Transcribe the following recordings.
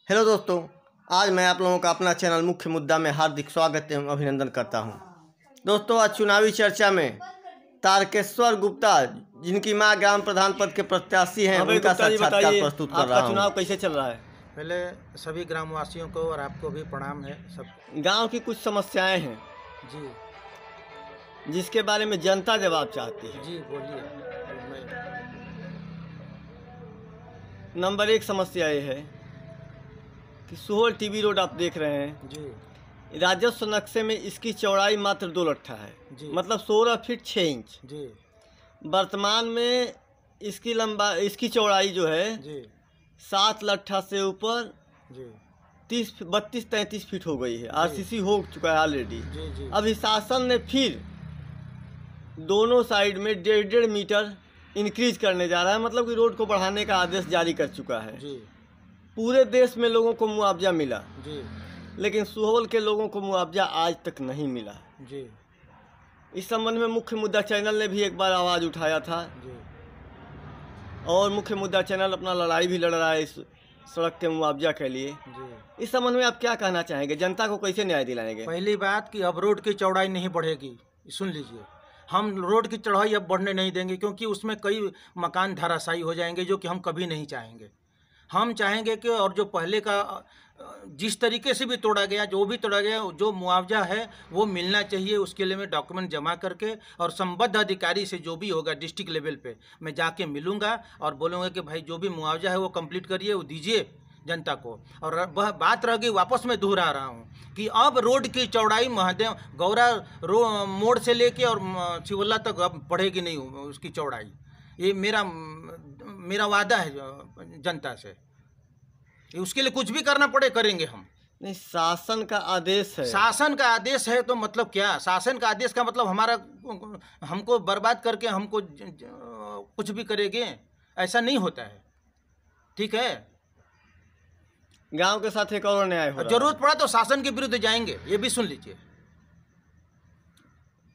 Hello दोस्तों, आज मैं आप लोगों का अपना चैनल मुख्य मुद्दा में हार्दिक स्वागत एवं अभिनंदन करता हूं। दोस्तों, आज चुनावी चर्चा में तारकेश्वर गुप्ता, जिनकी मां ग्राम प्रधान पद के प्रत्याशी हैं, उनका साक्षात्कार प्रस्तुत कर रहा हूं। चुनाव कैसे चल रहा है? पहले सभी ग्रामवासियों को और आपको भी प्रणाम है। सब गांव की कुछ समस्याएं हैं जी जिसके बारे में जनता जवाब चाहती है। जी बोलिए। नंबर 1 समस्या ये है कि सुहोल टीबी रोड आप देख रहे हैं, जी राजस्व नक्शे में इसकी चौड़ाई मात्र 2 लट्ठा है, जी। मतलब 16 फीट 6 इंच। जी वर्तमान में इसकी चौड़ाई जो है जी 7 लट्ठा से ऊपर जी 32-33 फीट हो गई है। आरसीसी हो चुका है ऑलरेडी। जी जी अभी शासन ने फिर दोनों साइड में 1.5 मीटर इंक्रीज करने जा रहा है, मतलब कि रोड को बढ़ाने का आदेश जारी कर चुका है। जी पूरे देश में लोगों को मुआवजा मिला, जी लेकिन सुहोल के लोगों को मुआवजा आज तक नहीं मिला। जी इस संबंध में मुख्य मुद्दा चैनल ने भी एक बार आवाज़ उठाया था जी और मुख्य मुद्दा चैनल अपना लड़ाई भी लड़ रहा है इस सड़क के मुआवजा के लिए। जी। इस संबंध में आप क्या कहना चाहेंगे? जनता को कैसे न्याय दिलाएंगे? पहली बात कि अब रोड की चौड़ाई नहीं बढ़ेगी। सुन लीजिए, हम रोड की चौड़ाई अब बढ़ने नहीं देंगे, क्योंकि उसमें कई मकान धराशायी हो जाएंगे, जो कि हम कभी नहीं चाहेंगे। हम चाहेंगे कि और जो पहले का जिस तरीके से भी तोड़ा गया, जो भी तोड़ा गया, जो मुआवजा है वो मिलना चाहिए। उसके लिए मैं डॉक्यूमेंट जमा करके और संबद्ध अधिकारी से जो भी होगा डिस्ट्रिक्ट लेवल पे मैं जाके मिलूंगा और बोलूँगा कि भाई जो भी मुआवजा है वो कंप्लीट करिए, वो दीजिए जनता को। और वह बात रह गई, वापस मैं दोहरा रहा हूँ कि अब रोड की चौड़ाई महादेव गौरा मोड़ से लेके और शिवल्ला तक अब बढ़ेगी नहीं उसकी चौड़ाई। ये मेरा वादा है जनता से। उसके लिए कुछ भी करना पड़े करेंगे हम। नहीं, शासन का आदेश है। शासन का आदेश है तो मतलब क्या? शासन का आदेश का मतलब हमारा हमको बर्बाद करके हमको कुछ भी करेंगे, ऐसा नहीं होता है। ठीक है, गांव के साथ एक और न्याय हो रहा है। जरूरत पड़ा तो शासन के विरुद्ध जाएंगे, ये भी सुन लीजिए।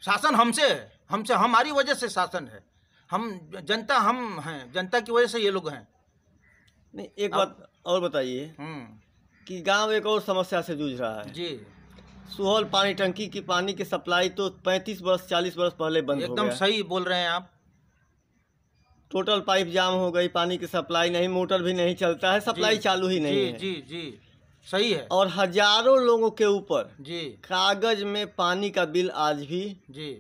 शासन हमसे है, हमारी वजह से शासन है। हम जनता, हम हैं, जनता की वजह से ये लोग हैं। नहीं, एक बात और बताइए कि गांव एक और समस्या से जूझ रहा है जी। सुहोल पानी टंकी की पानी की सप्लाई तो 35 वर्ष 40 वर्ष पहले बंद हो गया। एकदम सही बोल रहे हैं आप। टोटल पाइप जाम हो गई, पानी की सप्लाई नहीं, मोटर भी नहीं चलता है, सप्लाई चालू ही नहीं है। जी जी सही है। और हजारों लोगों के ऊपर जी कागज में पानी का बिल आज भी जी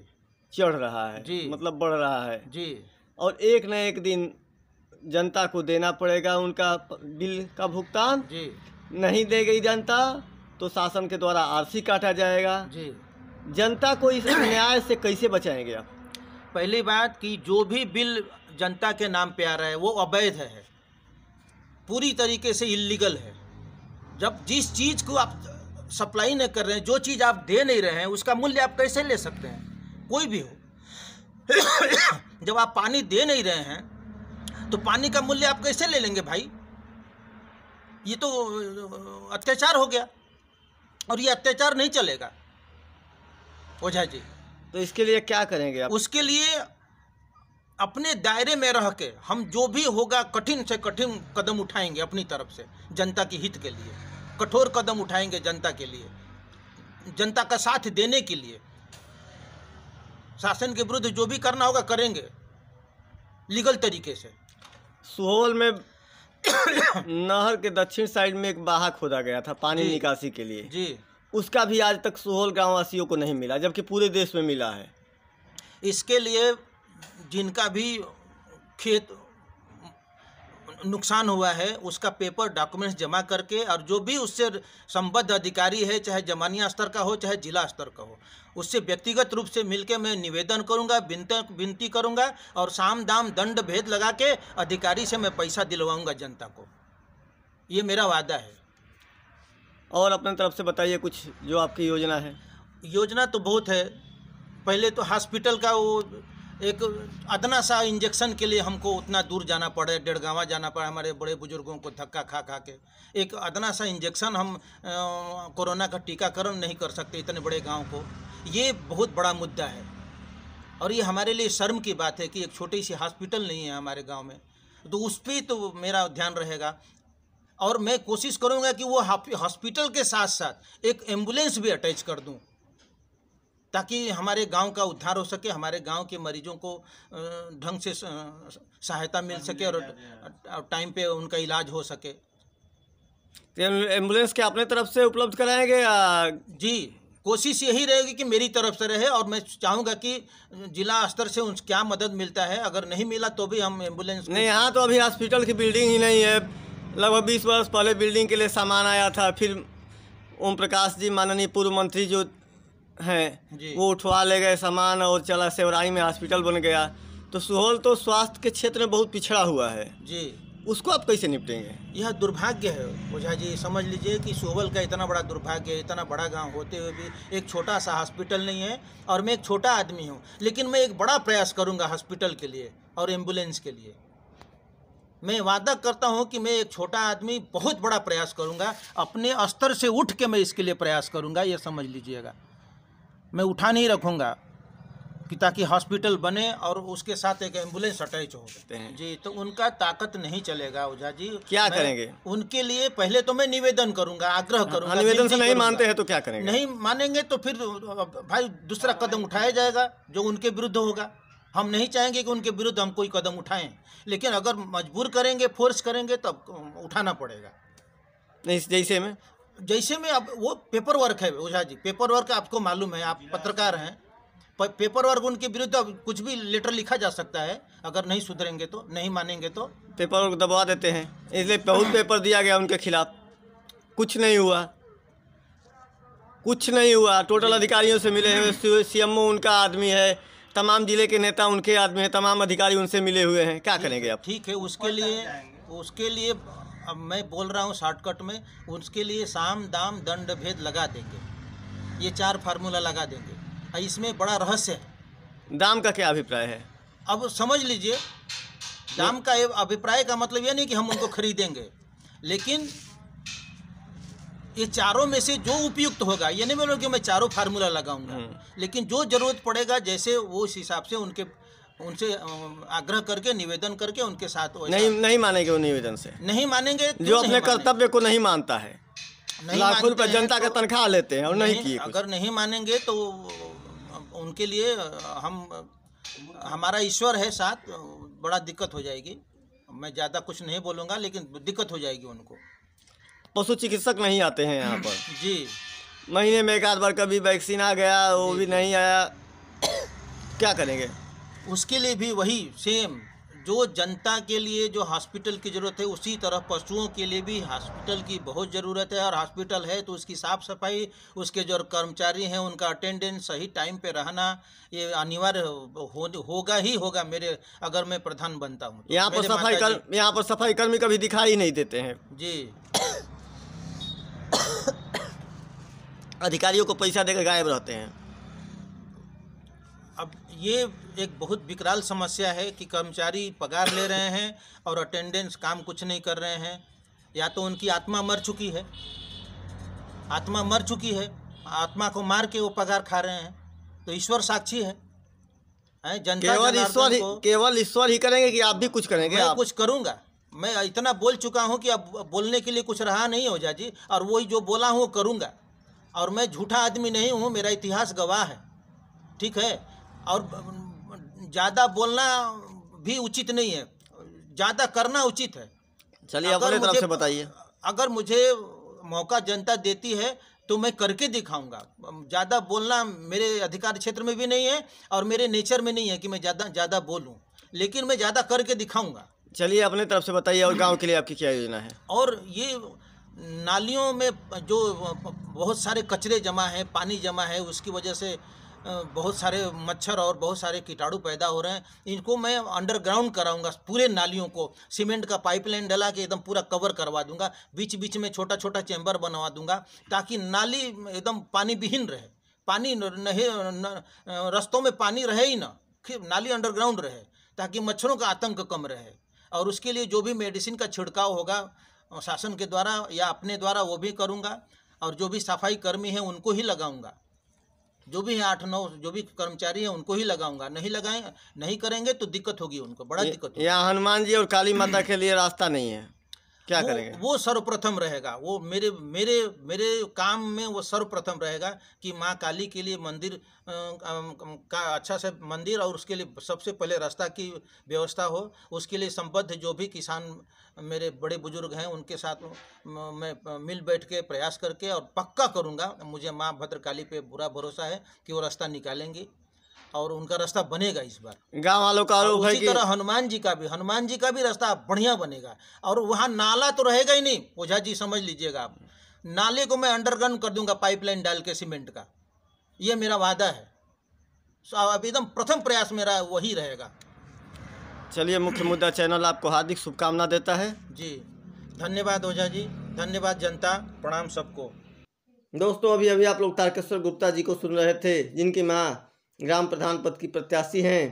चढ़ रहा है जी, मतलब बढ़ रहा है जी। और एक न एक दिन जनता को देना पड़ेगा उनका बिल का भुगतान। जी नहीं देगी जनता तो शासन के द्वारा आरसी काटा जाएगा। जी। जनता को इस अन्याय से कैसे बचाएंगे आप? पहली बात कि जो भी बिल जनता के नाम पे आ रहा है वो अवैध है, पूरी तरीके से इल्लीगल है। जब जिस चीज़ को आप सप्लाई नहीं कर रहे हैं, जो चीज़ आप दे नहीं रहे हैं, उसका मूल्य आप कैसे ले सकते हैं? कोई भी हो जब आप पानी दे नहीं रहे हैं तो पानी का मूल्य आप कैसे ले लेंगे भाई? ये तो अत्याचार हो गया और ये अत्याचार नहीं चलेगा ओझा जी। तो इसके लिए क्या करेंगे आप? उसके लिए अपने दायरे में रह के हम जो भी होगा कठिन से कठिन कदम उठाएंगे अपनी तरफ से, जनता के हित के लिए कठोर कदम उठाएंगे, जनता के लिए, जनता का साथ देने के लिए। शासन के विरुद्ध जो भी करना होगा करेंगे लीगल तरीके से। सुहोल में नहर के दक्षिण साइड में एक बाहा खोदा गया था पानी निकासी के लिए जी। उसका भी आज तक सुहोल गांववासियों को नहीं मिला, जबकि पूरे देश में मिला है। इसके लिए जिनका भी खेत नुकसान हुआ है उसका पेपर डॉक्यूमेंट्स जमा करके और जो भी उससे संबद्ध अधिकारी है, चाहे जमानिया स्तर का हो चाहे जिला स्तर का हो, उससे व्यक्तिगत रूप से मिलकर मैं निवेदन करूंगा, विनती करूंगा और साम दाम दंड भेद लगा के अधिकारी से मैं पैसा दिलवाऊंगा जनता को। ये मेरा वादा है। और अपने तरफ से बताइए कुछ जो आपकी योजना है। योजना तो बहुत है। पहले तो हॉस्पिटल का वो एक अदना सा इंजेक्शन के लिए हमको उतना दूर जाना पड़े, डेढ़गांवा जाना पड़ा, हमारे बड़े बुजुर्गों को धक्का खा खा के एक अदना सा इंजेक्शन हम कोरोना का टीकाकरण नहीं कर सकते इतने बड़े गांव को। ये बहुत बड़ा मुद्दा है और ये हमारे लिए शर्म की बात है कि एक छोटी सी हॉस्पिटल नहीं है हमारे गांव में, तो उस पर तो मेरा ध्यान रहेगा। और मैं कोशिश करूंगा कि वो हॉस्पिटल के साथ साथ एक एम्बुलेंस भी अटैच कर दूं, ताकि हमारे गांव का उद्धार हो सके, हमारे गांव के मरीजों को ढंग से सहायता मिल सके और टाइम पे उनका इलाज हो सके। तो एम्बुलेंस क्या अपने तरफ से उपलब्ध कराएंगे या? जी, कोशिश यही रहेगी कि मेरी तरफ से रहे, और मैं चाहूँगा कि जिला स्तर से उन क्या मदद मिलता है, अगर नहीं मिला तो भी हम एम्बुलेंस नहीं, यहाँ तो अभी हॉस्पिटल की बिल्डिंग ही नहीं है। लगभग 20 वर्ष पहले बिल्डिंग के लिए सामान आया था, फिर ओम प्रकाश जी माननीय पूर्व मंत्री जो हैं वो उठवा ले गए सामान और चला सेवराई में हॉस्पिटल बन गया। तो सुहौल तो स्वास्थ्य के क्षेत्र में बहुत पिछड़ा हुआ है जी, उसको आप कैसे निपटेंगे? यह दुर्भाग्य है ओझा जी, समझ लीजिए कि सुहौल का इतना बड़ा दुर्भाग्य है, इतना बड़ा गांव होते हुए भी एक छोटा सा हॉस्पिटल नहीं है। और मैं एक छोटा आदमी हूं, लेकिन मैं एक बड़ा प्रयास करूंगा हॉस्पिटल के लिए और एम्बुलेंस के लिए। मैं वादा करता हूं कि मैं एक छोटा आदमी बहुत बड़ा प्रयास करूंगा, अपने स्तर से उठ के मैं इसके लिए प्रयास करूंगा, ये समझ लीजिएगा। मैं उठा नहीं रखूंगा कि ताकि हॉस्पिटल बने और उसके साथ एक एम्बुलेंस अटैच हो जी, तो उनका ताकत नहीं चलेगा ओझा जी। क्या करेंगे उनके लिए? पहले तो मैं निवेदन करूंगा, आग्रह करूंगा। निवेदन से नहीं मानते हैं तो क्या करेंगे? नहीं मानेंगे तो फिर भाई दूसरा कदम उठाया जाएगा जो उनके विरुद्ध होगा। हम नहीं चाहेंगे कि उनके विरुद्ध हम कोई कदम उठाएं, लेकिन अगर मजबूर करेंगे, फोर्स करेंगे तब उठाना पड़ेगा। नहीं, जैसे में अब वो पेपर वर्क है ओझा जी, पेपर वर्क आपको मालूम है, आप पत्रकार हैं, पेपर वर्क उनके विरुद्ध अब कुछ भी लेटर लिखा जा सकता है, अगर नहीं सुधरेंगे तो, नहीं मानेंगे तो पेपर वर्क दबा देते हैं। इसलिए बहुत पेपर दिया गया उनके खिलाफ, कुछ नहीं हुआ, कुछ नहीं हुआ। टोटल अधिकारियों से मिले हुए, सीएमओ उनका आदमी है, तमाम जिले के नेता उनके आदमी हैं, तमाम अधिकारी उनसे मिले हुए हैं। क्या करेंगे आप? ठीक है, उसके लिए अब मैं बोल रहा हूँ शॉर्टकट में, उसके लिए साम दाम दंड भेद लगा देंगे, ये 4 फार्मूला लगा देंगे। इसमें बड़ा रहस्य है। दाम का क्या अभिप्राय है? अब समझ लीजिए, दाम का अभिप्राय का मतलब ये नहीं कि हम उनको खरीदेंगे, लेकिन ये चारों में से जो उपयुक्त होगा, ये नहीं बोलो कि मैं चारों फार्मूला लगाऊंगा, लेकिन जो जरूरत पड़ेगा जैसे वो उस हिसाब से उनसे आग्रह करके, निवेदन करके उनके साथ नहीं मानेंगे वो निवेदन से, नहीं मानेंगे जो अपने कर्तव्य को नहीं मानता है। लाखों रुपए जनता का तनख्वाह लेते हैं और नहीं किए। अगर नहीं मानेंगे तो उनके लिए हमारा ईश्वर है साथ, बड़ा दिक्कत हो जाएगी। मैं ज़्यादा कुछ नहीं बोलूँगा, लेकिन दिक्कत हो जाएगी उनको। पशु चिकित्सक नहीं आते हैं यहाँ पर जी, महीने में 1 आध बार कभी वैक्सीन आ गया, वो भी नहीं आया, क्या करेंगे? उसके लिए भी वही सेम, जो जनता के लिए जो हॉस्पिटल की ज़रूरत है, उसी तरह पशुओं के लिए भी हॉस्पिटल की बहुत ज़रूरत है। और हॉस्पिटल है तो उसकी साफ़ सफाई, उसके जो कर्मचारी हैं उनका अटेंडेंस, सही टाइम पे रहना, ये अनिवार्य होगा ही होगा मेरे, अगर मैं प्रधान बनता हूँ। यहाँ पर सफाई कर्मी कभी दिखाई नहीं देते हैं जी। अधिकारियों को पैसा देकर गायब रहते हैं। अब ये एक बहुत विकराल समस्या है कि कर्मचारी पगार ले रहे हैं और अटेंडेंस काम कुछ नहीं कर रहे हैं। या तो उनकी आत्मा मर चुकी है, आत्मा को मार के वो पगार खा रहे हैं, तो ईश्वर साक्षी है। जनता केवल ईश्वर ही करेंगे कि आप भी कुछ करेंगे? मैं कुछ करूँगा, मैं इतना बोल चुका हूँ कि अब बोलने के लिए कुछ रहा नहीं ओझा जी, और वही जो बोला हूँ वो करूँगा। और मैं झूठा आदमी नहीं हूँ, मेरा इतिहास गवाह है, ठीक है। और ज़्यादा बोलना भी उचित नहीं है, ज़्यादा करना उचित है। चलिए अपने तरफ से बताइए। अगर मुझे मौका जनता देती है तो मैं करके दिखाऊंगा। ज़्यादा बोलना मेरे अधिकार क्षेत्र में भी नहीं है और मेरे नेचर में नहीं है कि मैं ज़्यादा बोलूं, लेकिन मैं ज़्यादा करके दिखाऊंगा। चलिए अपने तरफ से बताइए, और गांव के लिए आपकी क्या योजना है? और ये नालियों में जो बहुत सारे कचरे जमा है, पानी जमा है, उसकी वजह से बहुत सारे मच्छर और बहुत सारे कीटाणु पैदा हो रहे हैं। इनको मैं अंडरग्राउंड कराऊंगा, पूरे नालियों को सीमेंट का पाइपलाइन डला के एकदम पूरा कवर करवा दूंगा। बीच बीच में छोटा छोटा चैम्बर बनवा दूंगा ताकि नाली एकदम पानी विहीन रहे, पानी रस्तों में पानी रहे ही ना, नाली अंडरग्राउंड रहे ताकि मच्छरों का आतंक कम रहे। और उसके लिए जो भी मेडिसिन का छिड़काव होगा शासन के द्वारा या अपने द्वारा वो भी करूँगा। और जो भी सफाई कर्मी हैं उनको ही लगाऊंगा, जो भी है 8-9 जो भी कर्मचारी हैं उनको ही लगाऊंगा। नहीं करेंगे तो दिक्कत होगी, उनको बड़ा दिक्कत होगी। यहाँ हनुमान जी और काली माता के लिए रास्ता नहीं है, क्या करेंगे? वो सर्वप्रथम रहेगा। वो मेरे मेरे मेरे काम में वो सर्वप्रथम रहेगा कि माँ काली के लिए मंदिर का अच्छा से मंदिर, और उसके लिए सबसे पहले रास्ता की व्यवस्था हो। उसके लिए संबद्ध जो भी किसान मेरे बड़े बुजुर्ग हैं उनके साथ मैं मिल बैठ के प्रयास करके और पक्का करूँगा। मुझे माँ भद्रकाली पे पूरा भरोसा है कि वो रास्ता निकालेंगी और उनका रास्ता बनेगा इस बार। गांव वालों का आरोप है उसी कि तरह हनुमान जी का भी रास्ता बढ़िया बनेगा। और वहाँ नाला तो रहेगा ही नहीं, ओझा जी समझ लीजिएगा आप, नाले को मैं अंडरग्राउंड कर दूंगा पाइपलाइन डाल के सीमेंट का, ये मेरा वादा है। अब एकदम प्रथम प्रयास मेरा वही रहेगा। चलिए, मुख्य मुद्दा चैनल आपको हार्दिक शुभकामना देता है। जी धन्यवाद ओझा जी, धन्यवाद जनता, प्रणाम सबको। दोस्तों, अभी अभी आप लोग तारकेश्वर गुप्ता जी को सुन रहे थे, जिनकी माँ ग्राम प्रधान पद की प्रत्याशी हैं।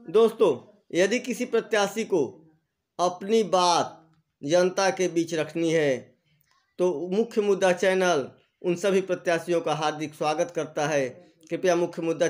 दोस्तों, यदि किसी प्रत्याशी को अपनी बात जनता के बीच रखनी है तो मुख्य मुद्दा चैनल उन सभी प्रत्याशियों का हार्दिक स्वागत करता है। कृपया मुख्य मुद्दा